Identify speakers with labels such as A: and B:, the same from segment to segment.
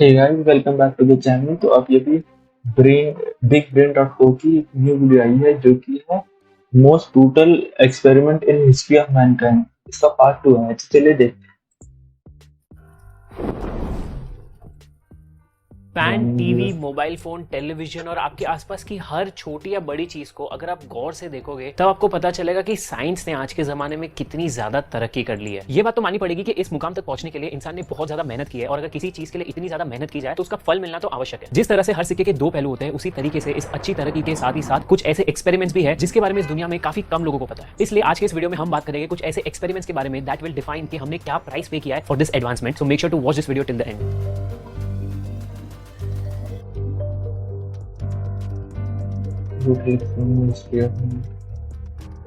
A: Hey guys, welcome back to the channel. तो अब ये भी बिग ब्रेन डॉट को की एक न्यू वीडियो आई है जो कि है most brutal experiment in history of Mankind. इसका पार्ट 2 है, तो चलिए देखते
B: फैन, टीवी,
A: हैं।
B: मोबाइल फोन, टेलीविजन और आपके आसपास की हर छोटी या बड़ी चीज को अगर आप गौर से देखोगे तब आपको पता चलेगा कि साइंस ने आज के जमाने में कितनी ज्यादा तरक्की कर ली है। ये बात तो माननी पड़ेगी कि इस मुकाम तक पहुंचने के लिए इंसान ने बहुत ज्यादा मेहनत की है, और अगर किसी चीज के लिए इतनी ज्यादा मेहनत की जाए तो उसका फल मिलना तो आवश्यक है। जिस तरह से हर सिक्के के दो पहलू होते हैं, उसी तरीके से इस अच्छी तरक्की के साथ ही साथ कुछ ऐसे एक्सपेरिमेंट्स भी है जिसके बारे में इस दुनिया में काफी कम लोगों को पता है। इसलिए आज के इस वीडियो में हम बात करेंगे कुछ ऐसे एक्सपेरिमेंट्स के बारे में दैट विल डिफाइन कि हमने क्या प्राइस पे किया है for this advancement. So make sure to watch this video till the end.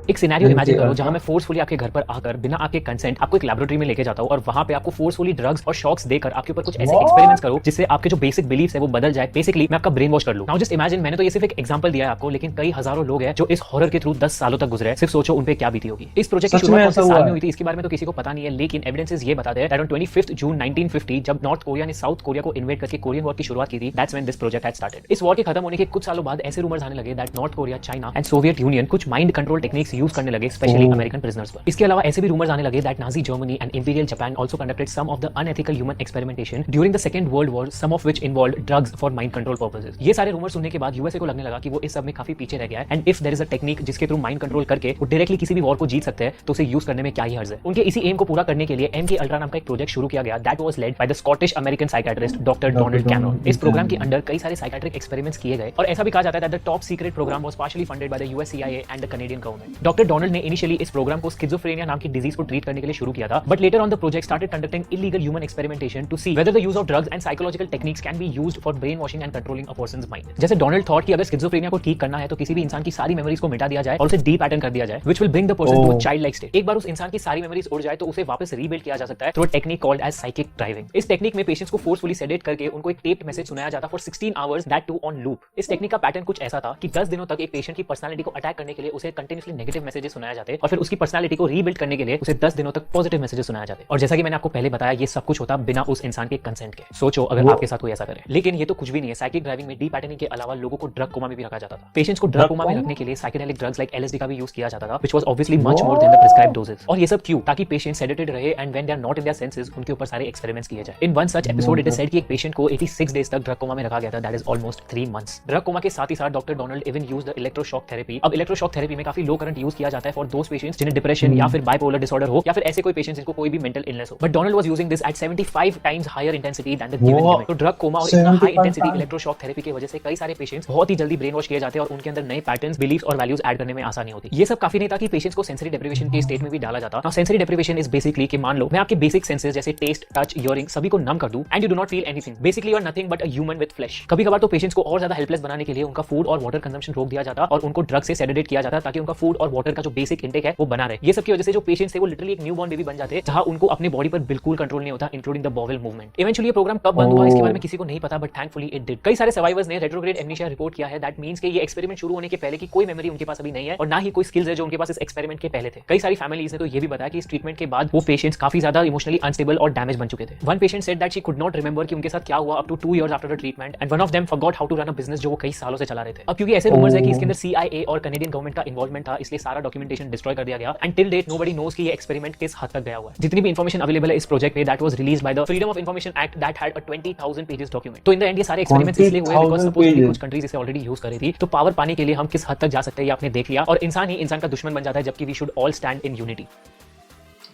B: एक सिनेरियो इमेजिन करो जहां मैं फोर्सफुली आपके घर पर आकर बिना आपके कंसेंट आपको एक लैबोरेटरी में लेके जाता हूं और वहां पे आपको फोर्सफुली ड्रग्स और शॉक्स देकर आपके ऊपर कुछ ऐसे एक्सपेरिमेंट्स करो जिससे आपके जो बेसिक बिलीफ्स है वो बदल जाए। बेसिकली मैं आपका ब्रेन वॉश कर लूं। नाउ जस्ट इमेजिन, मैंने तो ये सिर्फ एक एग्जांपल दिया है आपको, लेकिन कई हजारों लोग हैं जो इस हॉरर के थ्रू 10 सालों तक गुजरे हैं। सिर्फ सोचो उन पे क्या बीती होगी। इस प्रोजेक्ट की शुरुआत कौन से साल में हुई थी इसके बारे में तो किसी को पता नहीं है, लेकिन एविडेंसेस ये बताते हैं दैट ऑन 25 जून 1950 जब नॉर्थ कोरिया ने साउथ कोरिया को इन्वेड करके कोरियन वॉर की शुरुआत की थी, that's when this project had started. इस वॉर के खत्म होने के कुछ सालों बाद ऐसे रूमर्स आने लगे that north Korea, China and Soviet union कुछ माइंड कंट्रोल टेक्निक्स यूज करने लगे, स्पेशली अमेरिकन प्रिजनर्स पर। इसके अलावा ऐसे भी रूमर्स आने लगे that Nazi Germany and imperial Japan also conducted some of the unethical human experimentation during the second world war, some of which involved drugs for mind control purposes. ये सारे rumours सुनने के बाद यूएसए को लगने लगा कि वो इस सब में काफी पीछे रह गया है, and if there is a technique जिसके थ्रू माइंड कंट्रोल करके वो डायरेक्टली किसी भी वॉर को जीत सकते हैं तो उसे यूज करने में क्या ही हर्ज है। उनके इसी एम को पूरा करने के लिए एमके अल्ट्रा नाम का एक प्रोजेक्ट शुरू किया गया that was led by the Scottish American psychiatrist doctor Donald Cameron. इस प्रोग्राम के अंडर कई सारे साइकियाट्रिक एक्सपेरिमेंट्स किए गए और ऐसा भी कहा जाता है that the top secret program was partially funded by the US CIA and the Canadian government. Doctor Donald ने इनिशियली इस प्रोग्राम को स्किज़ोफ्रेनिया नाम की डिजीज को ट्रीट करने के लिए शुरू किया था, but later on the project started conducting illegal human experimentation to see whether the use of drugs and psychological techniques can be used for brain washing and controlling a person's mind. जैसे Donald thought कि अगर schizophrenia को ठीक करना है तो किसी भी इंसान की सारी मेमोरीज को मिटा दिया जाए और उसे डी पैटर्न कर दिया जाए, which will bring the person to a child like state. एक बार उस इंसान की सारी मेमोरीज उड़ जाए तो उसे वापस रीबिल्ड किया जा सकता है through a technique called as psychic driving. इस टेक्निक में पेशेंट्स को फोर्सफुली सेडेट करके उनको एक टेप्ड मैसेज सुनाया जाता for 16 hours, that too on loop. इस टेक्निक का पैटर्न कुछ ऐसा था कि 10 दिनों तक एक पेशेंट की पर्सनालिटी को अटैक करने के लिए उसे कंटिन्यूअसली नेगेटिव मैसेजेस सुनाया जाते और फिर उसकी पर्सनालिटी को रीबिल्ड करने के लिए उसे 10 दिनों तक पॉजिटिव मैसेजेस सुनाया जाते। और जैसा कि मैंने आपको पहले बताया, ये सब कुछ होता बिना उस इंसान के कंसेंट के। सोचो अगर आपके साथ कोई ऐसा करे। लेकिन ये तो कुछ भी नहीं है। साइकिक ड्राइविंग में डी पैटर्निंग के अलावा लोगों को ड्रग कोमा में भी रखा जाता था। पेशेंट्स को ड्रग कोमा में रखने के लिए साइकेडेलिक ड्रग्स लाइक एलएसडी का भी यूज किया जाता था, which was obviously much more than the prescribed doses. और ये सब क्यों? ताकि पेशेंट सेडेटेड रहे and when they are not in their senses उनके ऊपर सारे एक्सपेरिमेंट्स किए जाए। In one such episode it is said कि एक पेशेंट को 86 डेज तक ड्रग कोमा में रखा गया था, that is almost 3 months. Drug coma के साथ ही साथ doctor Donald even use the electroshock therapy. अब इलेक्ट्रोशॉक थेरेपी में काफी लो करंट यूज किया जाता है फॉर दोस पेशेंट्स जिन्हें डिप्रेशन या फिर बाइपोलर डिसऑर्डर हो, या फिर ऐसे कोई पेशेंट्स जिनको कोई भी मेंटल इलनेस हो। But Donald was using this at 75 times higher intensity than the given limit. तो ड्रग कोमा और इतना हाई इंटेंसिटी इलेक्ट्रोशॉक थेरेपी की वजह से कई सारे पेशेंट्स बहुत ही जल्दी ब्रेन वॉश किए जाते हैं और उनके अंदर नए पैटर्न्स, बिलीफ्स और वैल्यूज ऐड करने में आसानी होती है। ये सब काफी नहीं था कि पेशेंट्स को सेंसरी डेप्रिवेशन के स्टेट में भी डाला जाता। Now sensory deprivation is basically कि मान लो मैं आपके बेसिक सेंसेस जैसे टेस्ट, टच, हियरिंग सभी को नम कर दूं and you do not feel anything. Basically you are nothing but a human with flesh. कभी-कभार तो पेशेंट्स को और ज्यादा हेल्पलेस बनाने के लिए उनका फूड और वाटर कंजम्पशन रोक दिया जाता और उनको ड्रग से सेडेटेट किया जाता ताकि उनका फूड और वाटर का जो बेसिक इंटेक है वो बना रहे। ये सब की वजह से जो पेशेंट्स है वो लिटरली एक न्यूबॉर्न बेबी बन जाते हैं जहां उनको अपने बॉडी पर बिल्कुल कंट्रोल नहीं होता, including the bowel movement. Eventually ये प्रोग्राम कब बंद हुआ इसके बारे में किसी को नहीं पता, बट थैंकफुली इट डिड। कई सारे सर्वाइवर्स ने रेट्रोग्रेड एमनीशिया रिपोर्ट किया है, दैट मींस कि ये एक्सपेरिमेंट शुरू होने के पहले की कोई मेमोरी उनके पास अभी नहीं है और ना ही कोई स्किल्स है जो उनके पास इस एक्सपेरिमेंट के पहले थे। कई सारी फैमिलीज ने तो ये भी बताया कि इस ट्रीटमेंट के बाद वो पेशेंट्स काफी ज्यादा इमोशनली अनस्टेबल और डैमेज बन चुके थे। One patient said that she could not remember कि उनके साथ क्या हुआ up to 2 years after the treatment, and one of them forgot how to run a business जो वो कई सालों से चला रहे थे। अब क्योंकि ऐसे रूमर्स है कि इसके अंदर सीआईए और कैनेडियन गवर्नमेंट का इन्वॉल्वमेंट था, इसलिए सारा डॉक्यूमेंटेशन डिस्ट्रॉय कर दिया गया and till date nobody knows कि ये एक्सपेरिमेंट किस हद तक गया हुआ है। जितनी भी इंफॉर्मेशन अवेलेबल है इस प्रोजेक्ट पे that was released by the freedom of information act that had a 20,000 pages document. तो इन द एंड ये सारे एक्सपेरिमेंट्स इसलिए हुए बिकॉज़ सपोजली कुछ कंट्रीज इसे ऑलरेडी यूज कर रही थी। तो पावर पाने के लिए हम किस हद तक जा सकते हैं ये आपने देख लिया, और इंसान ही इंसान का दुश्मन बन जाता है, जबकि we should all stand in unity.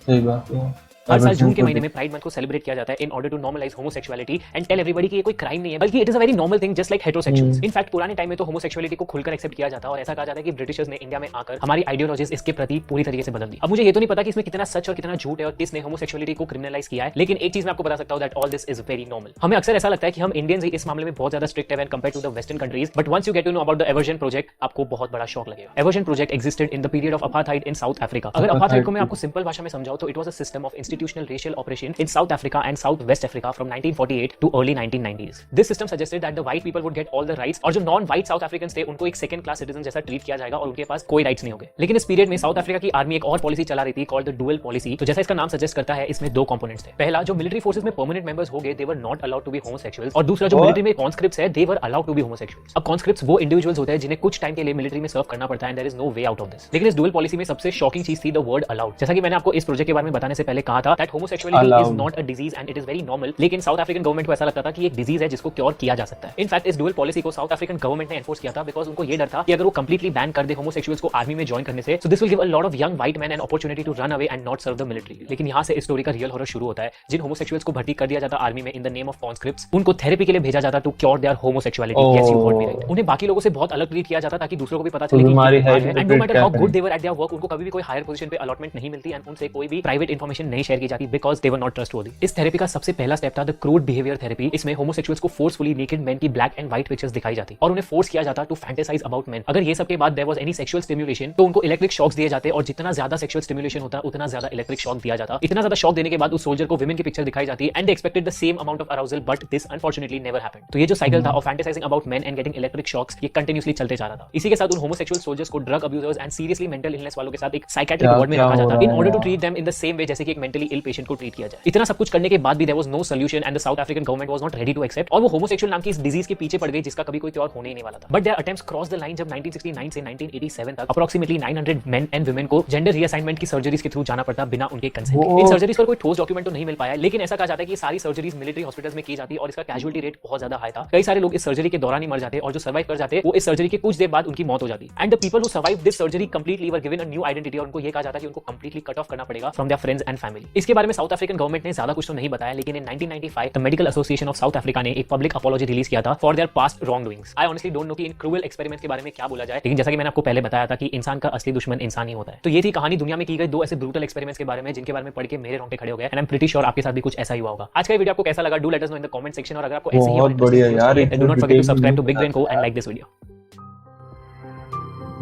A: सही बात है।
B: हर साल जून के महीने में प्राइड मंथ को सेलिब्रेट किया जाता है in order to normalize homosexuality and tell everybody कि ये कोई क्राइम नहीं है, बल्कि it is a very normal thing just like heterosexuals. In fact पुराने टाइम में तो होमोसेक्सुअलिटी को खुलकर एक्सेप्ट किया जाता और ऐसा कहा जाता है कि ब्रिटिशर्स ने इंडिया में आकर हमारी आइडियोलॉजीज इसके प्रति पूरी तरीके से बदल दी। अब मुझे ये तो नहीं पता कि इसमें कितना सच और कितना झूठ है और किसने होमोसेक्सुअलिटी को क्रिमिनलाइज किया है, लेकिन एक चीज मैं आपको बता सकता हूं that all this is very normal. हमें अक्सर ऐसा लगता है कि हम इंडियंस ही इस मामले में बहुत ज्यादा स्ट्रिक्ट है when compared to the western countries, but once you get to know about the aversion project आपको बहुत बड़ा शॉक लगेगा। Aversion project existed in the period of apartheid in South Africa. अगर अपार्थाइड को मैं आपको सिंपल भाषा में समझाऊं तो it was a system of institutional racial oppression in South Africa and South West Africa from 1948 to early 1990s. This system suggested that the white people would get all the rights और जो non-white South Africans थे उनको एक second class citizen जैसा treat किया जाएगा और उनके पास कोई राइट्स नहीं होंगे। लेकिन इस पीरियड में साउथ अफ्रीका की आर्मी एक और पॉलिसी चला रही थी कॉल्ड द डुअल पॉलिसी। तो जैसा इसका नाम सजेस्ट करता है इसमें दो कंपोनेंट्स थे। पहला, जो मिलिट्री फोर्सेस में परमानेंट मेंबर्स हो गए they were not allowed to be homosexuals, और दूसरा जो मिलिट्री में कॉन्स्क्रिप्ट्स है they were allowed to be homosexuals. अब कॉन्स्क्रिप्ट्स वो इंडिविजुअल्स होते हैं जिन्हें कुछ टाइम के लिए मिलिट्री में सर्व करना पड़ता है and there is no way out of this. लेकिन इस डुअल पॉलिसी में सबसे शॉकिंग चीज थी द वर्ड अलाउड। जैसा कि मैंने आपको इस प्रोजेक्ट के बारे में बताने से पहले कहा था that homosexuality is not a disease and it is very normal, लेकिन साउथ अफ्रीकन गवर्नमेंट को ऐसा लगता था कि एक डिजीज है जिसको क्योर किया जा सकता है। इनफैक्ट इस डुअल पॉलिसी को साउथ अफ्रीकन गवर्नमेंट ने एनफोर्स किया था बिकॉज उनको ये डर था कि अगर वो कंप्लीटली बैन कर दे होमोसेक्सुअल्स को आर्मी में ज्वाइन करने से, so this will give a lot of young white man an opportunity to run away and not serve the military. लेकिन यहाँ से इस स्टोरी का रियल हॉरर शुरू होता है। जिन होमोसेक्सुअल्स को भर्ती कर दिया जाता आर्मी में in the name of conscripts, उनको थेरेपी के लिए भेजा जाता to cure their homosexuality. Yes you heard me right. उन्हें बाकी लोगों से बहुत अलग ट्रीट किया जाता ताकि दूसरों को भी पता चले कि
A: बीमारी है
B: and no matter how good they were at their work, उनको कभी भी कोई हायर पोजीशन पे अलॉटमेंट नहीं मिलती एंड उनसे कोई भी प्राइवेट इंफॉर्मेशन नहीं शेयर की जाती because they were not trustworthy. इस थेरेपी का सबसे पहला स्टेप था द क्रूड बिहेवियर थेरेपी। इसमें होमोसेक्सुअल्स को फोर्सफुली नेकेड मेन की ब्लैक एंड व्हाइट पिक्चर्स दिखाई जाती और उन्हें फोर्स किया जाता टू फैंटेसाइज अबाउट मेन। अगर ये सब के बाद there was any sexual stimulation तो उनको इलेक्ट्रिक शॉक्स दिए जाते और जितना ज्यादा सेक्सुअल स्टिमुलेशन होता उतना ज्यादा इलेक्ट्रिक शॉक दिया जाता। इतना ज्यादा शॉक देने के बाद उस सोल्जर को विमेन की पिक्चर दिखाई जाती and they expected the same amount of arousal but this unfortunately never happened. तो ये जो साइकिल था of fantasising about men and getting electric shocks ये कंटिन्यूअसली चलते जा रहा था। इसी के साथ उन होमोसेक्सुअल सोल्जर्स को drug abusers and seriously mental illness वालों के साथ एक साइकियाट्रिक वार्ड में रखा जाता in order to treat them in the same way जैसे कि एक मेंटली इल पेशेंट को ट्रीट किया जाए। इतना सब कुछ करने के बाद भी there was no solution and the South African government was not ready to accept और वो होमोसेक्सुअल नाम की इस डिजीज के पीछे पड़ गई जिसका कभी कोई क्योर होने ही नहीं वाला था। But their attempts cross the line जब 1969 से 1987 तक अप्रोक्सीमेटली 900 मेन एंड वुमेन को जेंडर रीअसाइनमेंट की सर्जरीज के थ्रू जाना पड़ता बिना उनके कंसेंट के। इन सर्जरीज पर कोई ठोस डॉक्यूमेंट तो नहीं मिल पाया, लेकिन ऐसा कहा जाता है कि सारी सर्जरीज मिलिट्री हॉस्पिटल्स में की जाती और इसका कैजुअलिटी रेट बहुत ज्यादा हाई था। कई सारे लोग इस सर्जरी के दौरान ही मर जाते और जो सर्वाइव कर जाते वो इस सर्जरी के कुछ देर बाद उनकी मौत हो जाती। And the people who survive this surgery completely were given a new identity और उनको ये कहा जाता कि उनको कंप्लीटली कट ऑफ करना पड़ेगा from their friends and family. इसके बारे में साउथ अफ्रीकन गवर्नमेंट ने ज्यादा कुछ तो नहीं बताया, लेकिन इन 1995 the medical association of south Africa ने एक पब्लिक अपॉलॉजी रिलीज किया था for their past wrong doings. I honestly don't know कि इन क्रूअल एक्सपेरिमेंट्स के बारे में क्या बोला जाए, लेकिन जैसा कि मैंने आपको पहले बताया था कि इंसान का असली दुश्मन इंसान ही होता है। तो ये थी कहानी दुनिया में की गई दो ऐसे ब्रूटल एक्सपेरिमेंट्स के बारे में जिनके बारे में पढ़ के मेरे रोंगटे खड़े हो गए and I am pretty sure आपके साथ भी कुछ ऐसा ही हुआ होगा। आज का वीडियो आपको कैसा लगा do let us know in the comment section और अगर आपको ऐसे ही
A: बहुत बढ़िया यार,
B: do not forget to subscribe to Big Brain को एंड लाइक दिस वीडियो।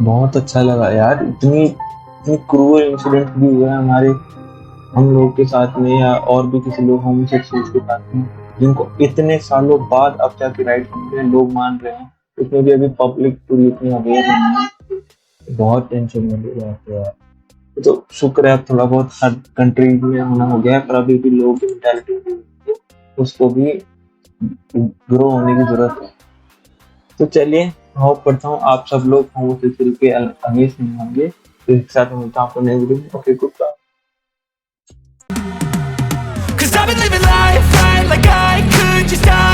A: बहुत अच्छा लगा यार। इतनी क्रूअल इंसिडेंट भी हुआ है हमारे हम लोग के साथ में या और भी किसी लोग होमोसेक्सुअल्स के साथ में जिनको इतने सालों बाद अब जाके राइट मिल रहे हैं, लोग मान रहे हैं। इसमें भी अभी पब्लिक पूरी इतनी अवेयर नहीं है। बहुत टेंशन में ले जाते हैं। तो शुक्र है थोड़ा बहुत हर कंट्री में होना हो गया है, पर अभी भी लोगों की मेंटालिटी उसको भी ग्रो होने की जरूरत है। तो चलिए होप करता हूँ आप सब लोग होमोसेक्सुअल के अगेंस्ट नहीं होंगे। तो एक साथ मिलता हूँ आपको नए वीडियो में। Okay, goodbye.
C: Cause I've been living life right like I could just die.